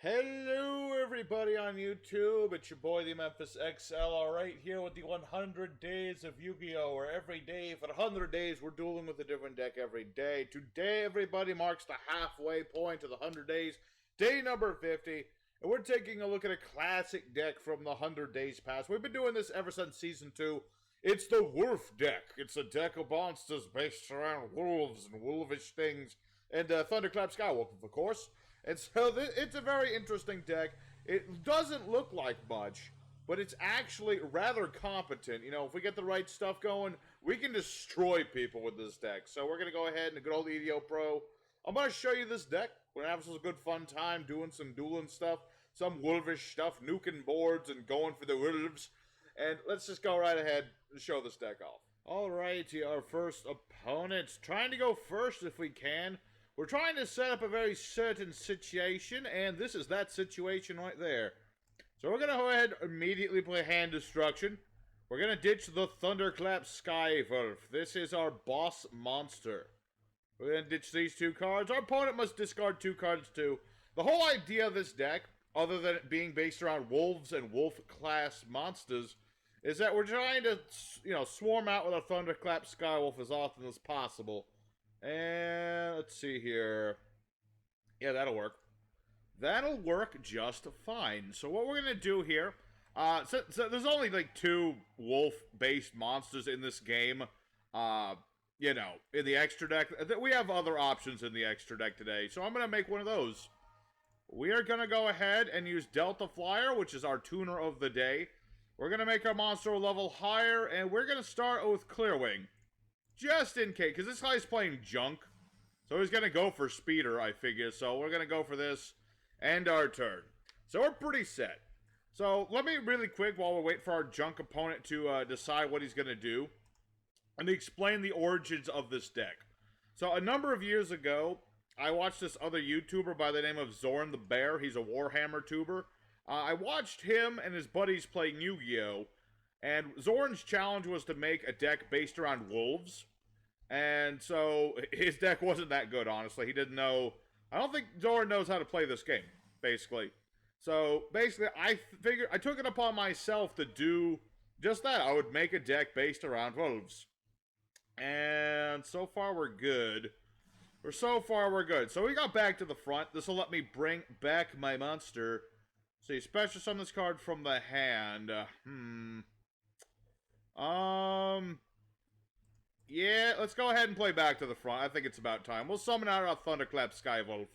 Hello everybody on YouTube, it's your boy the Memphis XL, right here with the 100 days of Yu-Gi-Oh! Where every day, for 100 days, we're dueling with a different deck every day. Today, everybody, marks the halfway point of the 100 days, day number 50, and we're taking a look at a classic deck from the 100 days past. We've been doing this ever since Season 2. It's the Wolf deck. It's a deck of monsters based around wolves and wolvish things, and Thunderclap SkyWolf, of course. And so it's a very interesting deck. It doesn't look like much, but it's actually rather competent. You know, if we get the right stuff going, we can destroy people with this deck. So we're going to go ahead and good old EDO Pro. I'm going to show you this deck. We're going to have some good fun time doing some dueling stuff, some wolvish stuff, nuking boards and going for the wolves. And let's just go right ahead and show this deck off. Alrighty, our first opponent. Trying to go first if we can. We're trying to set up a very certain situation, and this is that situation right there. So we're going to go ahead and immediately play Hand Destruction. We're going to ditch the Thunderclap SkyWolf. This is our boss monster. We're going to ditch these two cards. Our opponent must discard two cards too. The whole idea of this deck, other than it being based around wolves and wolf-class monsters, is that we're trying to, swarm out with a Thunderclap SkyWolf as often as possible. And let's see here. Yeah, that'll work. That'll work just fine. So what we're going to do here, so there's only like two wolf-based monsters in this game, in the extra deck. We have other options in the extra deck today, so I'm going to make one of those. We are going to go ahead and use Delta Flyer, which is our tuner of the day. We're going to make our monster a level higher, and we're going to start with Clearwing. Just in case, because this guy's playing junk. So he's going to go for Speeder, I figure. So we're going to go for this and our turn. So we're pretty set. So let me really quick, while we wait for our junk opponent to decide what he's going to do, and explain the origins of this deck. So a number of years ago, I watched this other YouTuber by the name of Zorn the Bear. He's a Warhammer tuber. I watched him and his buddies play Yu-Gi-Oh! And Zorn's challenge was to make a deck based around wolves. And so his deck wasn't that good, honestly. He didn't know. I don't think Zorn knows how to play this game, basically. So basically, I figured I took it upon myself to do just that. I would make a deck based around wolves. And so far, we're good. So far, we're good. So we got back to the front. This will let me bring back my monster. See, special summon this card from the hand. Yeah, let's go ahead and play back to the front. I think it's about time. We'll summon out our Thunderclap SkyWolf.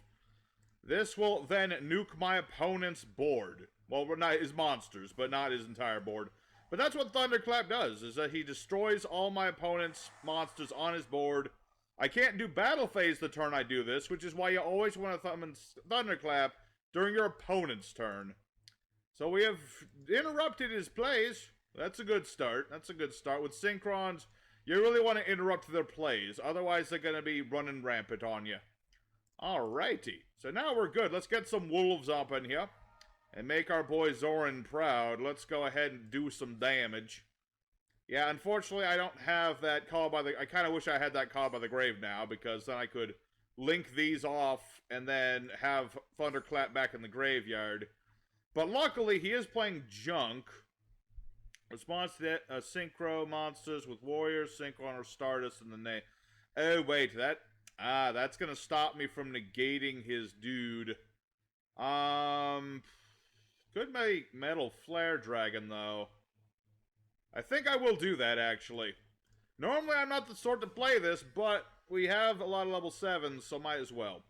This will then nuke my opponent's board. Well, we're not his monsters, but not his entire board. But that's what Thunderclap does, is that he destroys all my opponent's monsters on his board. I can't do Battle Phase the turn I do this, which is why you always want to summon Thunderclap during your opponent's turn. So we have interrupted his plays. That's a good start. That's a good start. With Synchrons, you really want to interrupt their plays. Otherwise, they're going to be running rampant on you. Alrighty. So now we're good. Let's get some wolves up in here. And make our boy Zoran proud. Let's go ahead and do some damage. Yeah, unfortunately, I don't have that call by the... I kind of wish I had that call by the grave now, because then I could link these off and then have Thunderclap back in the graveyard. But luckily, he is playing junk. Response to that, Synchro monsters with warriors, Synchron or Stardust in the name. Oh, wait, that's gonna stop me from negating his dude. Could make Metal Flare Dragon, though. I think I will do that, actually. Normally, I'm not the sort to play this, but we have a lot of level 7s, so might as well.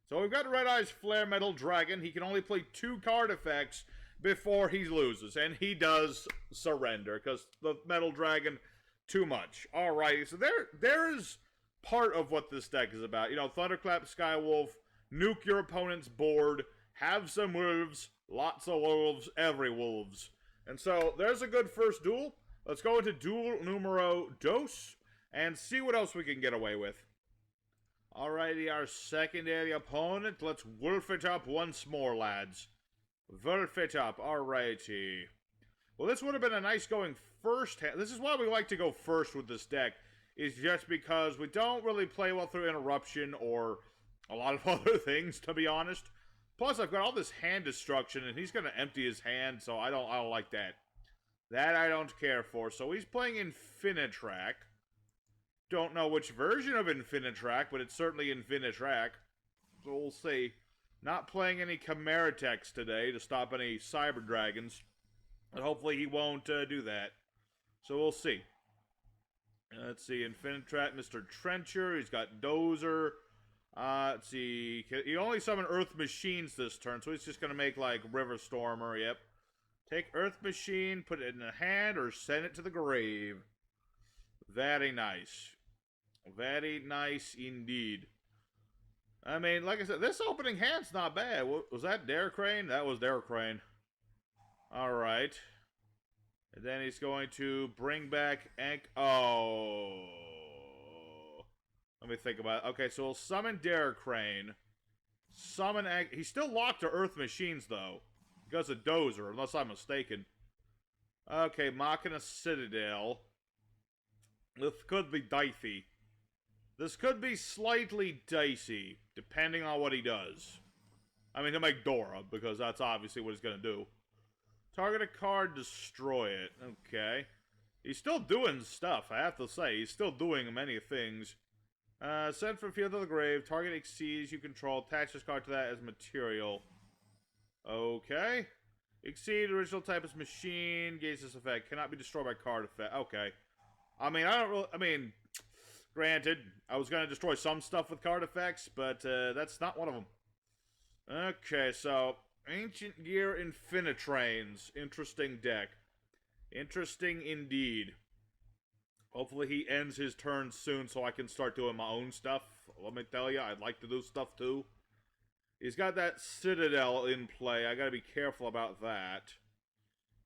So we've got Red Eye's Flare Metal Dragon. He can only play 2 card effects before he loses, and he does surrender, because the Metal Dragon, too much. Alrighty, so there's part of what this deck is about. You know, Thunderclap SkyWolf, nuke your opponent's board, have some wolves, lots of wolves, every wolves. And so, there's a good first duel. Let's go into duel numero dos, and see what else we can get away with. Alrighty, our secondary opponent. Let's wolf it up once more, lads. Wolf it up, alrighty. Well, this would have been a nice going first hand. This is why we like to go first with this deck, is just because we don't really play well through interruption or a lot of other things, to be honest. Plus, I've got all this hand destruction, and he's gonna empty his hand, so I don't like that. That I don't care for. So he's playing Infinitrack. Don't know which version of Infinitrack, but it's certainly Infinitrack. So we'll see. Not playing any Chimera Techs today to stop any Cyber Dragons. And hopefully he won't do that. So we'll see. Let's see. Infinitrack, Mr. Trencher. He's got Dozer. Let's see. He only summoned Earth Machines this turn, so he's just going to make, like, River Stormer. Yep. Take Earth Machine, put it in the hand, or send it to the grave. Very nice. Very nice indeed. I mean, like I said, this opening hand's not bad. Was that Dare Crane? That was Dare Crane. Alright. And then he's going to bring back Oh. Let me think about it. Okay, so we'll summon Dare Crane. Summon He's still locked to Earth Machines, though. Because of Dozer, unless I'm mistaken. Okay, Machina Citadel. This could be dicey. This could be slightly dicey, depending on what he does. I mean, he'll make Dora, because that's obviously what he's going to do. Target a card, destroy it. Okay. He's still doing stuff, I have to say. He's still doing many things. Send from field to the grave. Target exceeds you control. Attach this card to that as material. Okay. Exceed original type is machine. Gains this effect. Cannot be destroyed by card effect. Okay. I mean, granted, I was going to destroy some stuff with card effects, but that's not one of them. Okay, so Ancient Gear Infinitrains. Interesting deck. Interesting indeed. Hopefully he ends his turn soon so I can start doing my own stuff. Let me tell you, I'd like to do stuff too. He's got that Citadel in play. I gotta be careful about that.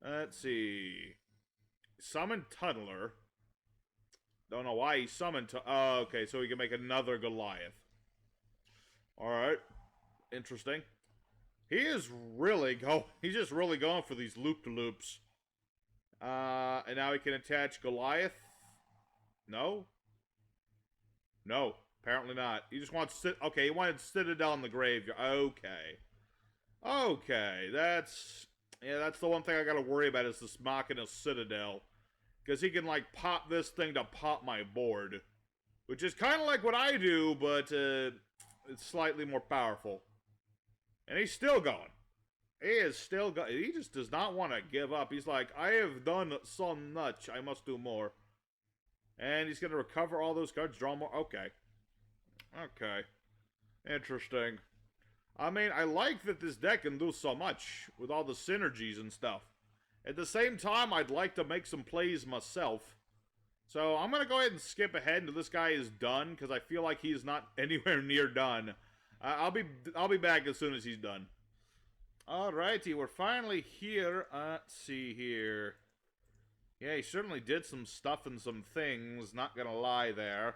Let's see. Summon Tunneler. Don't know why he summoned oh, okay, so he can make another Goliath. Alright. Interesting. He's just really going for these loop-de-loops. And now he can attach Goliath. No? No, apparently not. He just wants okay, he wanted Citadel in the graveyard. Okay. Okay, that's the one thing I gotta worry about is this Machina Citadel. Because he can, like, pop this thing to pop my board. Which is kind of like what I do, but it's slightly more powerful. And he's still going. He is still going. He just does not want to give up. He's like, I have done so much. I must do more. And he's going to recover all those cards, draw more. Okay. Okay. Interesting. I mean, I like that this deck can do so much with all the synergies and stuff. At the same time, I'd like to make some plays myself. So I'm going to go ahead and skip ahead until this guy is done, because I feel like he's not anywhere near done. I'll be back as soon as he's done. Alrighty, we're finally here. Let's see here. Yeah, he certainly did some stuff and some things, not gonna lie there.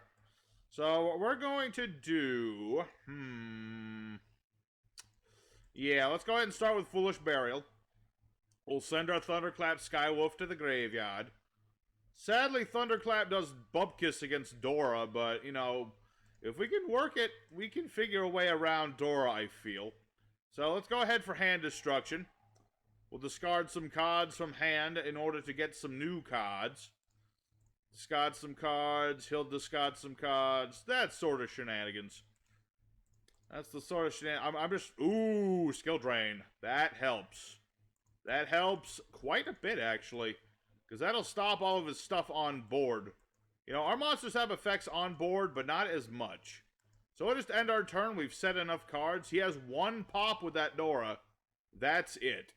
So, what we're going to do... Yeah, let's go ahead and start with Foolish Burial. We'll send our Thunderclap SkyWolf to the graveyard. Sadly, Thunderclap does Bupkis against Dora, but, you know, if we can work it, we can figure a way around Dora, I feel. So, let's go ahead for hand destruction. We'll discard some cards from hand in order to get some new cards. Discard some cards, he'll discard some cards. That sort of shenanigans. That's the sort of shenanigans. I'm just... Ooh, skill drain. That helps. That helps quite a bit, actually. Because that'll stop all of his stuff on board. You know, our monsters have effects on board, but not as much. So we'll just end our turn. We've set enough cards. He has one pop with that Dora. That's it.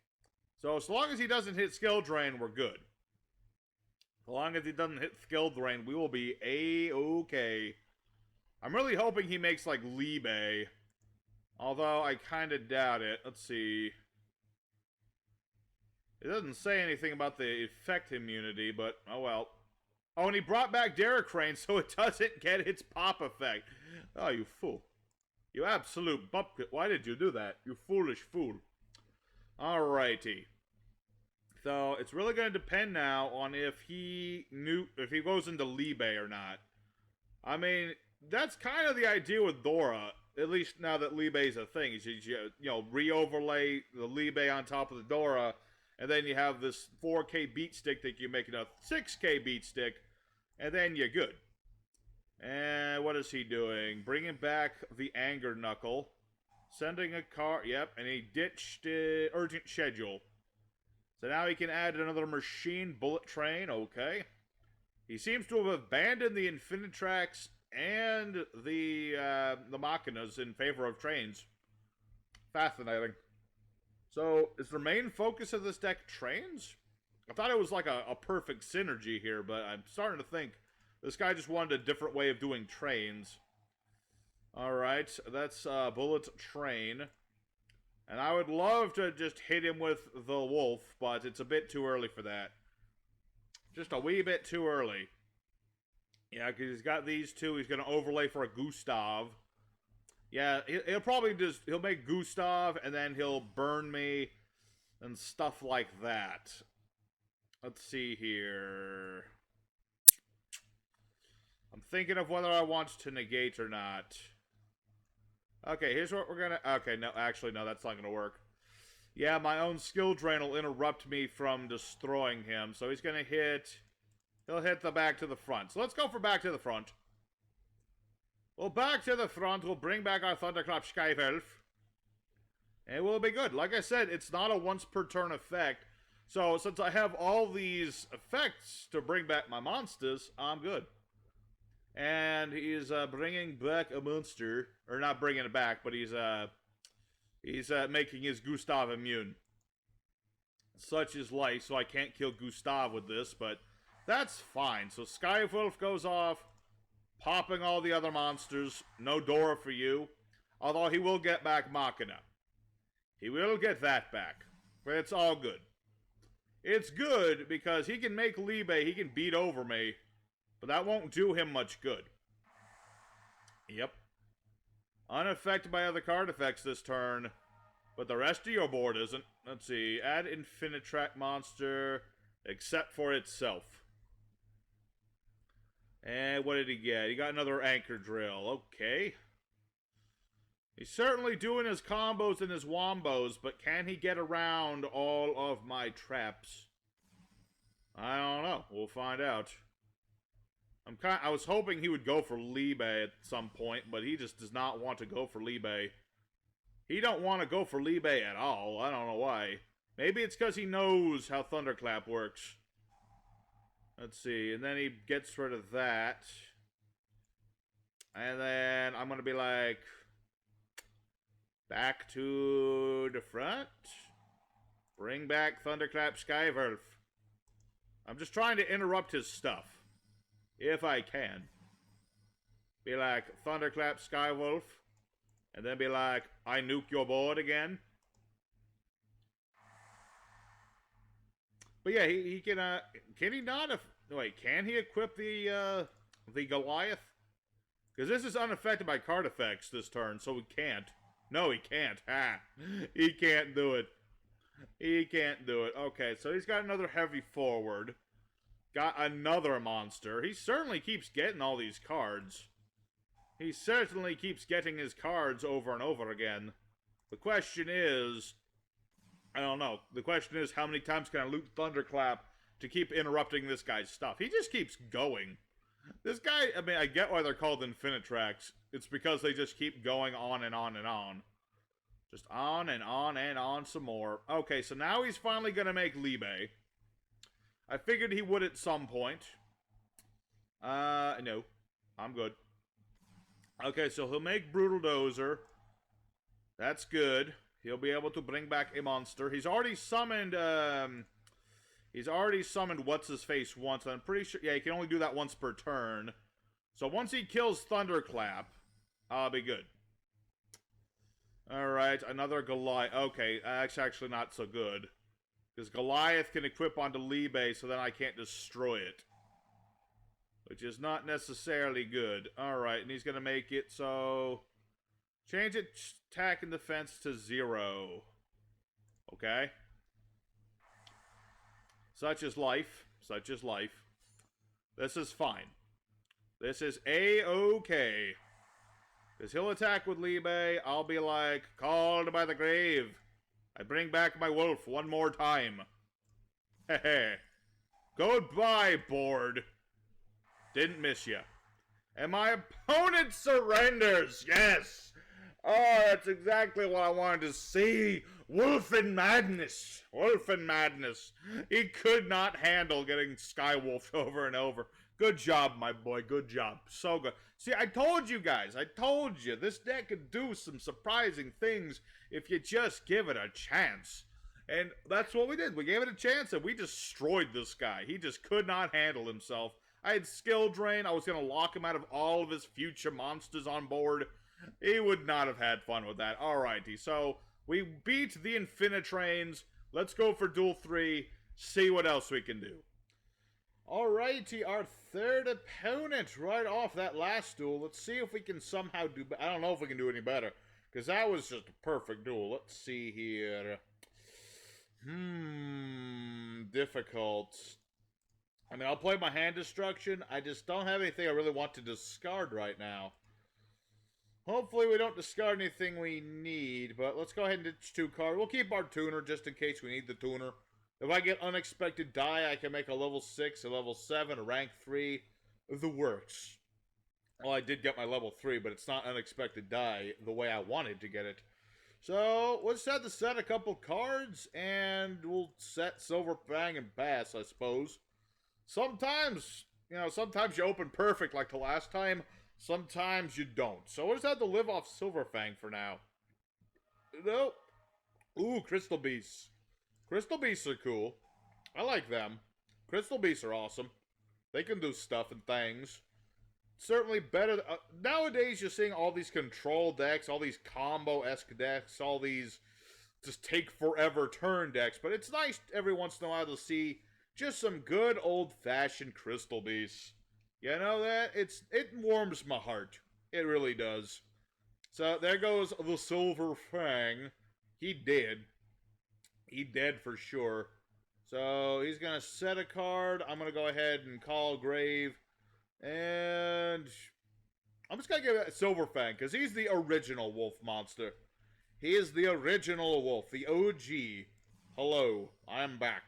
So as long as he doesn't hit skill drain, we're good. As long as he doesn't hit skill drain, we will be A-okay. I'm really hoping he makes, like, Libe. Although, I kind of doubt it. Let's see. It doesn't say anything about the effect immunity, but oh well. Oh, and he brought back Derek Crane, so it doesn't get its pop effect. Oh, you fool. You absolute bupkit. Why did you do that? You foolish fool. Alrighty. So, it's really going to depend now on if he goes into Libe or not. I mean, that's kind of the idea with Dora. at least now that Libe's a thing, is you re-overlay the Libe on top of the Dora, and then you have this 4K beat stick that you make it a 6K beat stick, and then you're good. And what is he doing? Bringing back the Anger Knuckle. Sending a car, yep, and he ditched Urgent Schedule. So now he can add another machine bullet train, okay. He seems to have abandoned the Infinitracks and the Machinas in favor of trains. Fascinating. So, is the main focus of this deck trains? I thought it was like a perfect synergy here, but I'm starting to think this guy just wanted a different way of doing trains. Alright, that's Bullet Train. And I would love to just hit him with the Wolf, but it's a bit too early for that. Just a wee bit too early. Yeah, because he's got these two. He's going to overlay for a Gustav. Yeah, he'll probably just... He'll make Gustav, and then he'll burn me and stuff like that. Let's see here. I'm thinking of whether I want to negate or not. Okay, here's what we're going to... Okay, no, actually, no, that's not going to work. Yeah, my own skill drain will interrupt me from destroying him. So he's going to hit... He'll hit the back to the front. So let's go for back to the front. Well, back to the front. We'll bring back our Thunderclap SkyWolf. And we'll be good. Like I said, it's not a once per turn effect. So since I have all these effects to bring back my monsters, I'm good. And he's bringing back a monster. Or not bringing it back, but he's making his Gustav immune. Such is life, so I can't kill Gustav with this, but that's fine. So SkyWolf goes off, popping all the other monsters. No Dora for you. Although he will get back Machina. He will get that back. But it's all good. It's good because he can make Libe, he can beat over me, but that won't do him much good. Yep. Unaffected by other card effects this turn, but the rest of your board isn't. Let's see. Add Infinitrack monster, except for itself. And what did he get? He got another Anchor Drill. Okay. He's certainly doing his combos and his wombos, but can he get around all of my traps? I don't know. We'll find out. I was hoping he would go for Libe at some point, but he just does not want to go for Libe. He don't want to go for Libe at all. I don't know why. Maybe it's because he knows how Thunderclap works. Let's see. And then he gets rid of that. And then I'm going to be like... Back to the front. Bring back Thunderclap SkyWolf. I'm just trying to interrupt his stuff. If I can. Be like, Thunderclap SkyWolf. And then be like, I nuke your board again. But yeah, he can he not... Wait, can he equip the Goliath? Because this is unaffected by card effects this turn, so he can't. No, he can't. Ha! He can't do it. He can't do it. Okay, so he's got another heavy forward. Got another monster. He certainly keeps getting all these cards. He certainly keeps getting his cards over and over again. The question is... I don't know. The question is, how many times can I loot Thunderclap to keep interrupting this guy's stuff? He just keeps going. This guy, I mean, I get why they're called Infinitracks. It's because they just keep going on and on and on. Just on and on and on some more. Okay, so now he's finally going to make Libe. I figured he would at some point. No. I'm good. Okay, so he'll make Brutal Dozer. That's good. He'll be able to bring back a monster. He's already summoned, What's-His-Face once. I'm pretty sure, yeah, he can only do that once per turn. So once he kills Thunderclap, I'll be good. Alright, another Goliath. Okay, that's actually not so good. Because Goliath can equip onto Libe, so then I can't destroy it. Which is not necessarily good. Alright, and he's going to make it so... Change its attack and defense to 0. Okay. Such is life. Such is life. This is fine. This is A-okay. Because he'll attack with Libe. I'll be like, called by the grave. I bring back my wolf one more time. Hehe. Goodbye, board. Didn't miss ya. And my opponent surrenders. Yes. Oh, that's exactly what I wanted to see. Wolf in madness. Wolf in madness. He could not handle getting SkyWolfed over and over. Good job, my boy. Good job. So good. See, I told you guys. I told you. This deck could do some surprising things if you just give it a chance. And that's what we did. We gave it a chance and we destroyed this guy. He just could not handle himself. I had skill drain. I was going to lock him out of all of his future monsters on board. He would not have had fun with that. Alrighty, so we beat the Infinitrains. Let's go for Duel 3. See what else we can do. Alrighty, our third opponent right off that last duel. Let's see if we can somehow do... I don't know if we can do any better, because that was just a perfect duel. Let's see here. Difficult. I mean, I'll play my hand destruction. I just don't have anything I really want to discard right now. Hopefully we don't discard anything we need, but let's go ahead and ditch 2 cards. We'll keep our tuner just in case we need the tuner. If I get unexpected die, I can make a level 6, a level 7, a rank 3. The works. Well, I did get my level 3, but it's not unexpected die the way I wanted to get it. So, we'll just have to set a couple cards, and we'll set Silver Fang and Bass, I suppose. Sometimes, sometimes you open perfect like the last time. Sometimes you don't. So we'll just have to live off Silver Fang for now. Nope. Ooh, Crystal Beasts. Crystal Beasts are cool. I like them. Crystal Beasts are awesome. They can do stuff and things. Certainly better. Nowadays, you're seeing all these control decks, all these combo-esque decks, all these just take forever turn decks. But it's nice every once in a while to see just some good old-fashioned Crystal Beasts. You know that? It warms my heart. It really does. So there goes the Silver Fang. He did. He dead for sure. So he's going to set a card. I'm going to go ahead and call Grave. And I'm just going to give it Silver Fang because he's the original wolf monster. He is the original wolf. The OG. Hello. I'm back.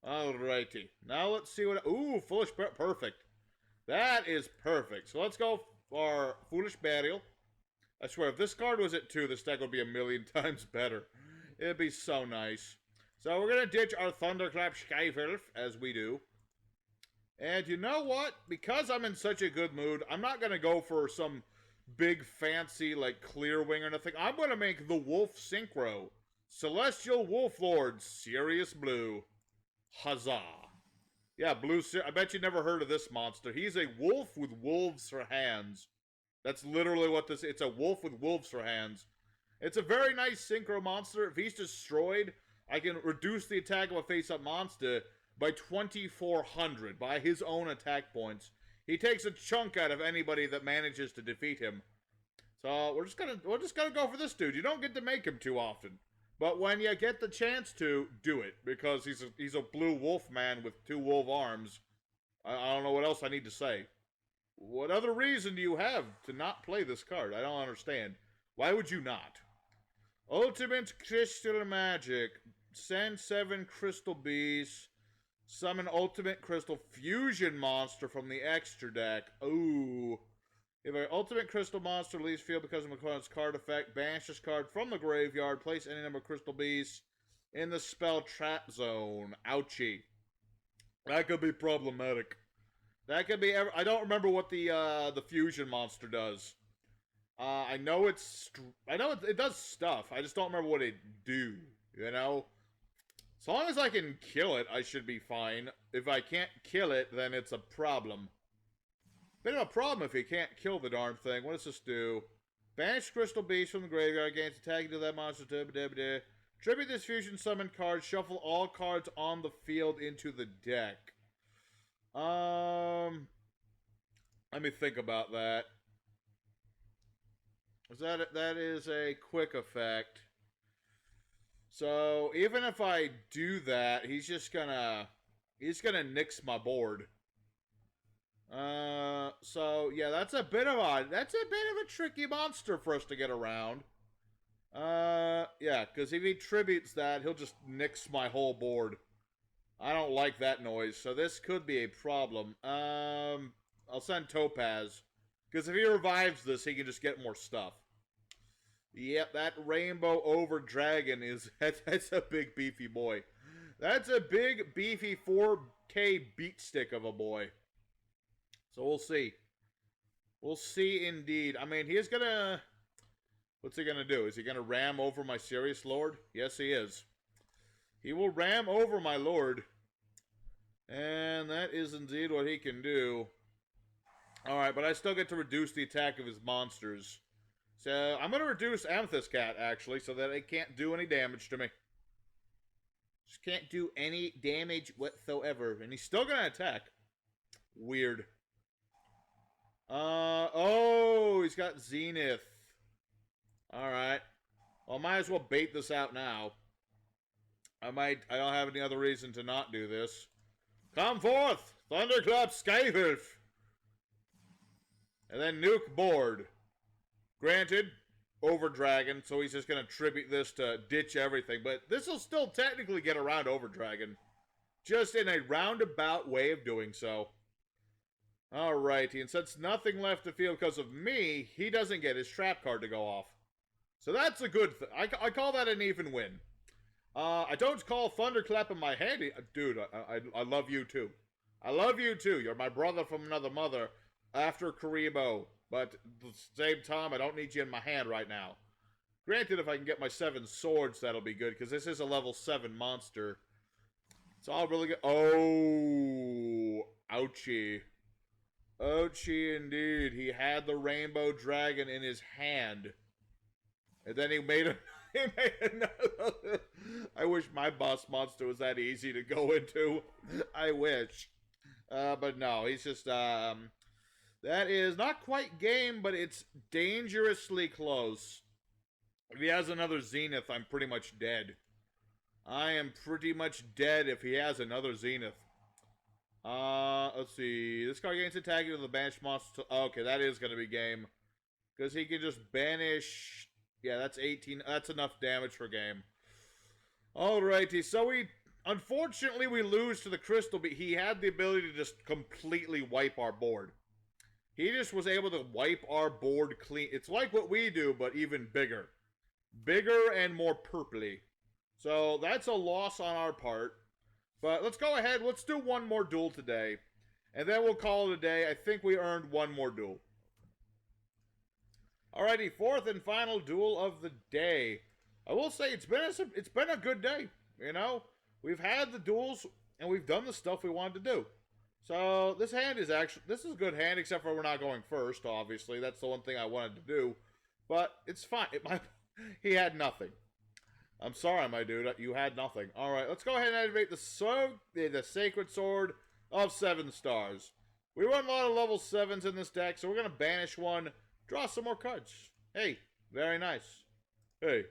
Alrighty. Now let's see what... Ooh, Foolish... Perfect. That is perfect. So let's go for Foolish Burial. I swear, if this card was at 2, this deck would be a million times better. It'd be so nice. So we're going to ditch our Thunderclap SkyWolf, as we do. And you know what? Because I'm in such a good mood, I'm not going to go for some big fancy, like, clear wing or nothing. I'm going to make the Wolf Synchro. Celestial Wolf Lord, Sirius Blue. Huzzah. Yeah, Blue... I bet you never heard of this monster. He's a wolf with wolves for hands. That's literally what this... It's a wolf with wolves for hands. It's a very nice synchro monster. If he's destroyed, I can reduce the attack of a face-up monster by 2,400 by his own attack points. He takes a chunk out of anybody that manages to defeat him. So we're just gonna go for this dude. You don't get to make him too often. But when you get the chance to, do it. Because he's a blue wolf man with 2 wolf arms. I don't know what else I need to say. What other reason do you have to not play this card? I don't understand. Why would you not? Ultimate Crystal Magic. Send 7 Crystal Beasts. Summon Ultimate Crystal Fusion Monster from the extra deck. Ooh. If an Ultimate Crystal Monster leaves field because of McClellan's card effect, banish this card from the graveyard. Place any number of Crystal Beasts in the spell trap zone. Ouchie. That could be problematic. That could be... I don't remember what the Fusion Monster does. I know it does stuff. I just don't remember what it do, you know? As long as I can kill it, I should be fine. If I can't kill it, then it's a problem. Bit of a problem if you can't kill the darn thing. What does this do? Banish Crystal Beast from the graveyard. Gains attack to that monster. Tribute this fusion summon card. Shuffle all cards on the field into the deck. Let me think about that. That is a quick effect. So even if I do that, he's gonna nix my board. So yeah, that's a bit of a tricky monster for us to get around. Yeah, because if he tributes that, he'll just nix my whole board. I don't like that noise, so this could be a problem. I'll send Topaz, because if he revives this, he can just get more stuff. Yep, that Rainbow Over Dragon is that's a big beefy boy. That's a big beefy 4K beat stick of a boy. So we'll see. We'll see indeed. I mean, he's gonna... What's he gonna do? Is he gonna ram over my Serious Lord? Yes, he is. He will ram over my Lord. And that is indeed what he can do. Alright, but I still get to reduce the attack of his monsters. So, I'm gonna reduce Amethyst Cat, actually, so that it can't do any damage to me. Just can't do any damage whatsoever. And he's still gonna attack. Weird. Oh, he's got Zenith. Alright. Well, I might as well bait this out now. I don't have any other reason to not do this. Come forth, Thunderclap SkyWolf. And then Nuke board. Granted, Over Dragon, so he's just going to tribute this to ditch everything. But this will still technically get around Over Dragon. Just in a roundabout way of doing so. Alrighty, and since nothing left to field because of me, he doesn't get his trap card to go off. So that's a good thing. I call that an even win. I don't call Thunderclap in my hand. Dude, I love you too. I love you too. You're my brother from another mother after Karibo. But at the same time, I don't need you in my hand right now. Granted, if I can get my 7 swords, that'll be good. Because this is a level 7 monster. It's all really good. Oh, ouchie. Ouchie indeed. He had the Rainbow Dragon in his hand. And then he made another. I wish my boss monster was that easy to go into. I wish. But no, he's just, that is not quite game, but it's dangerously close. If he has another Zenith, I'm pretty much dead. I am pretty much dead if he has another Zenith. Let's see. This card gains attack with the banished monster. Okay, that is going to be game. Because he can just banish. Yeah, that's 18. That's enough damage for game. Alrighty, so unfortunately, we lose to the Crystal, but he had the ability to just completely wipe our board. He just was able to wipe our board clean. It's like what we do, but even bigger. Bigger and more purpley. So that's a loss on our part. But let's go ahead. Let's do one more duel today. And then we'll call it a day. I think we earned one more duel. Alrighty, fourth and final duel of the day. I will say it's been a good day. You know, we've had the duels and we've done the stuff we wanted to do. So this hand is this is a good hand, except for we're not going first. Obviously, that's the one thing I wanted to do. But it's fine. He had nothing. I'm sorry, my dude. You had nothing. All right, let's go ahead and activate the Sacred Sword of 7 stars. We run a lot of level 7s in this deck, so we're gonna banish one. Draw some more cards. Hey, very nice. Hey,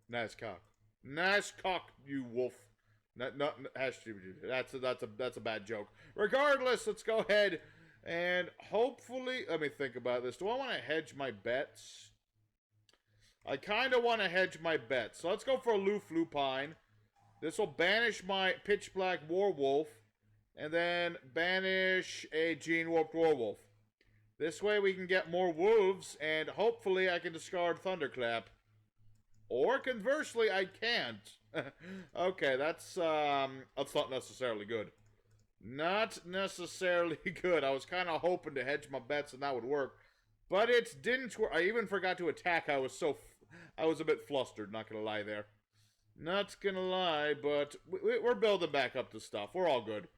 nice cock. Nice cock, you wolf. That's a bad joke. Regardless, let's go ahead and hopefully, let me think about this. Do I want to hedge my bets? I kind of want to hedge my bets. So let's go for a Lupine. This will banish my Pitch Black Warwolf, and then banish a Gene Warped Warwolf. This way we can get more wolves, and hopefully I can discard Thunderclap. Or conversely, I can't. Okay, that's not necessarily good. Not necessarily good. I was kind of hoping to hedge my bets and that would work. But it didn't work. I even forgot to attack. I was a bit flustered, not gonna lie there. Not gonna lie, but we're building back up to stuff. We're all good.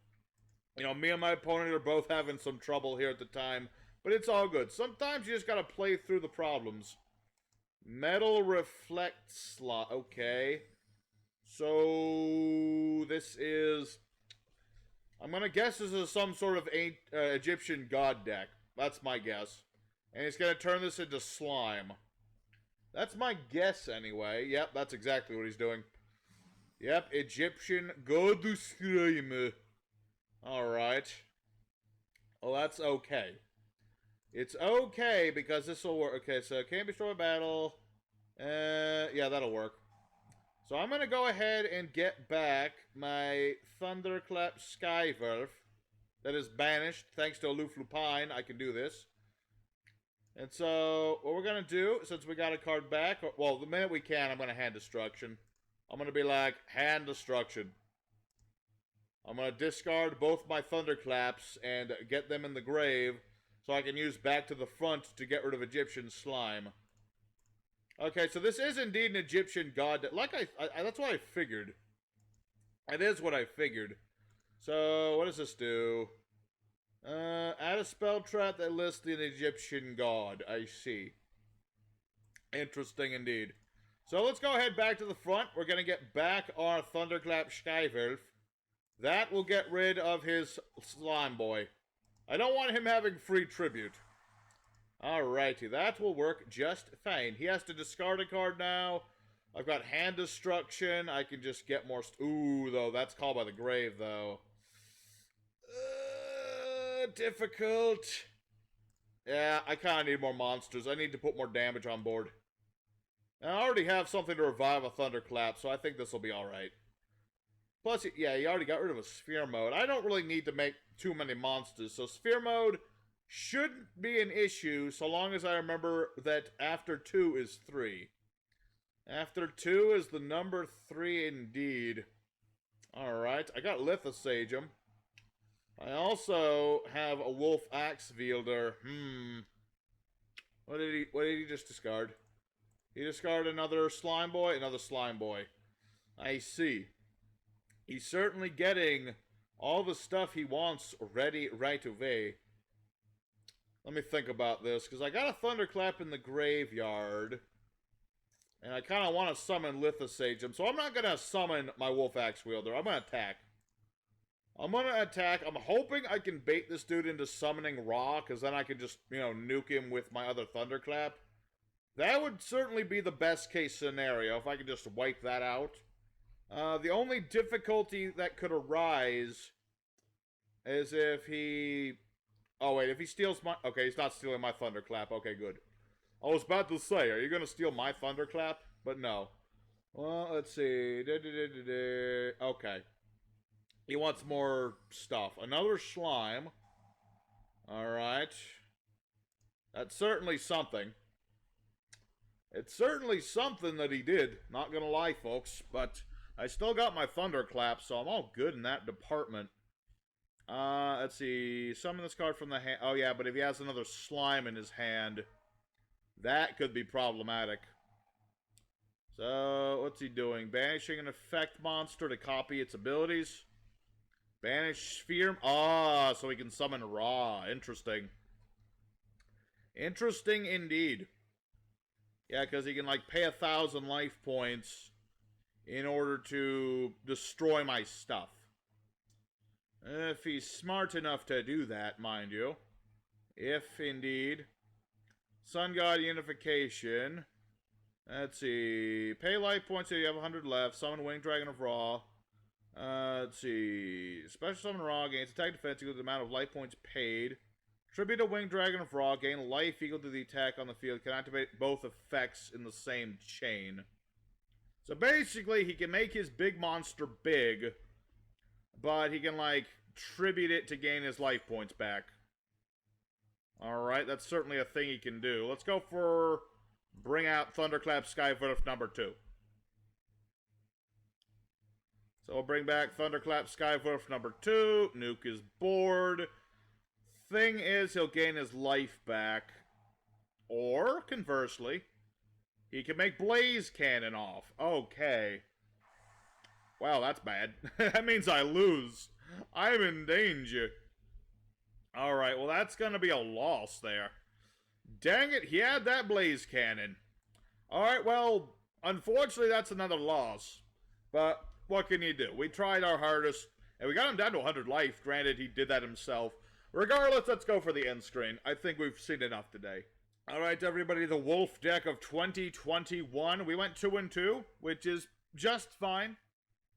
You know, me and my opponent are both having some trouble here at the time. But it's all good. Sometimes you just gotta play through the problems. Metal Reflect Slot. Okay. So, this is... I'm gonna guess this is some sort of Egyptian god deck. That's my guess. And he's gonna turn this into slime. That's my guess anyway. Yep, that's exactly what he's doing. Yep, Egyptian god slime. Alright. Well, that's okay. It's okay because this will work. Okay, so can't be destroyed by battle. Yeah, that'll work. So I'm going to go ahead and get back my Thunderclap SkyWolf that is banished. Thanks to Aloof Lupine, I can do this. And so, what we're going to do, since we got a card back, well, the minute we can, I'm going to hand destruction. I'm going to be like, hand destruction. I'm going to discard both my Thunderclaps and get them in the grave so I can use back to the front to get rid of Egyptian slime. Okay, so this is indeed an Egyptian god. Like that's what I figured. It is what I figured. So, what does this do? Add a spell trap that lists an Egyptian god. I see. Interesting indeed. So let's go ahead back to the front. We're going to get back our Thunderclap SkyWolf. That will get rid of his slime boy. I don't want him having free tribute. Alrighty, that will work just fine. He has to discard a card now. I've got hand destruction. I can just get more... Ooh, though, that's called by the grave, though. Difficult. Yeah, I kind of need more monsters. I need to put more damage on board. And I already have something to revive a Thunderclap, so I think this will be alright. Plus, yeah, he already got rid of a Sphere Mode. I don't really need to make too many monsters, so Sphere Mode shouldn't be an issue so long as I remember that after 2 is 3. After 2 is the number 3 indeed. Alright, I got Lithosagium. I also have a Wolf Axe Wielder. What did he just discard? He discarded another Slime Boy? Another Slime Boy. I see. He's certainly getting all the stuff he wants ready right away. Let me think about this, because I got a Thunderclap in the graveyard. And I kind of want to summon Lithosagium, so I'm not going to summon my Wolf Axe Wielder. I'm going to attack. I'm hoping I can bait this dude into summoning Ra, because then I can just, nuke him with my other Thunderclap. That would certainly be the best case scenario, if I could just wipe that out. The only difficulty that could arise is if he... Oh, wait, if he steals my... Okay, he's not stealing my Thunderclap. Okay, good. I was about to say, are you going to steal my Thunderclap? But no. Well, let's see. Okay. He wants more stuff. Another slime. Alright. That's certainly something. It's certainly something that he did. Not gonna lie, folks. But I still got my Thunderclap, so I'm all good in that department. Let's see. Summon this card from the hand. Oh, yeah, but if he has another slime in his hand, that could be problematic. So, what's he doing? Banishing an effect monster to copy its abilities. Banish Sphere. Ah, so he can summon Ra. Interesting. Interesting indeed. Yeah, because he can, pay 1,000 life points in order to destroy my stuff. If he's smart enough to do that, mind you. If, indeed. Sun God Unification. Let's see. Pay life points if you have 100 left. Summon Winged Dragon of Ra. Let's see. Special Summon Ra gains attack defense equal to the amount of life points paid. Tribute a Winged Dragon of Ra. Gain life equal to the attack on the field. Can activate both effects in the same chain. So basically, he can make his big monster big, but he can, tribute it to gain his life points back. Alright, that's certainly a thing he can do. Let's go for bring out Thunderclap SkyWolf number 2. So we'll bring back Thunderclap SkyWolf number 2. Nuke is bored. Thing is, he'll gain his life back. Or, conversely, he can make Blaze Cannon off. Okay. Wow, that's bad. That means I lose. I'm in danger. Alright, well that's gonna be a loss there. Dang it, he had that Blaze Cannon. Alright, well, unfortunately that's another loss. But what can you do? We tried our hardest, and we got him down to 100 life. Granted, he did that himself. Regardless, let's go for the end screen. I think we've seen enough today. Alright, everybody, the Wolf deck of 2021. We went 2-2, which is just fine.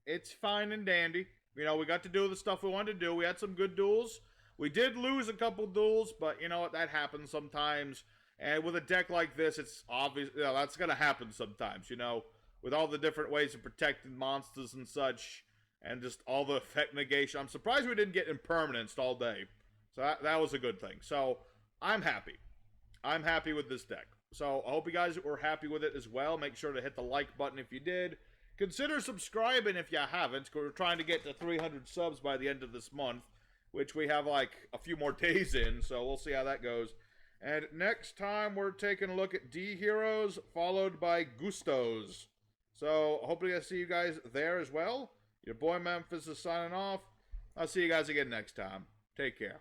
It's fine and dandy. We got to do the stuff we wanted to do. We had some good duels. We did lose a couple duels, but you know what? That happens sometimes. And with a deck like this, it's obvious, you know, that's going to happen sometimes, you know, with all the different ways of protecting monsters and such, and just all the effect negation. I'm surprised we didn't get impermanenced all day. So that was a good thing. So I'm happy. I'm happy with this deck. So I hope you guys were happy with it as well. Make sure to hit the like button if you did. Consider subscribing if you haven't, because we're trying to get to 300 subs by the end of this month, which we have like a few more days in, so we'll see how that goes. And next time, we're taking a look at D Heroes, followed by Gustos. So, hopefully I see you guys there as well. Your boy Memphis is signing off. I'll see you guys again next time. Take care.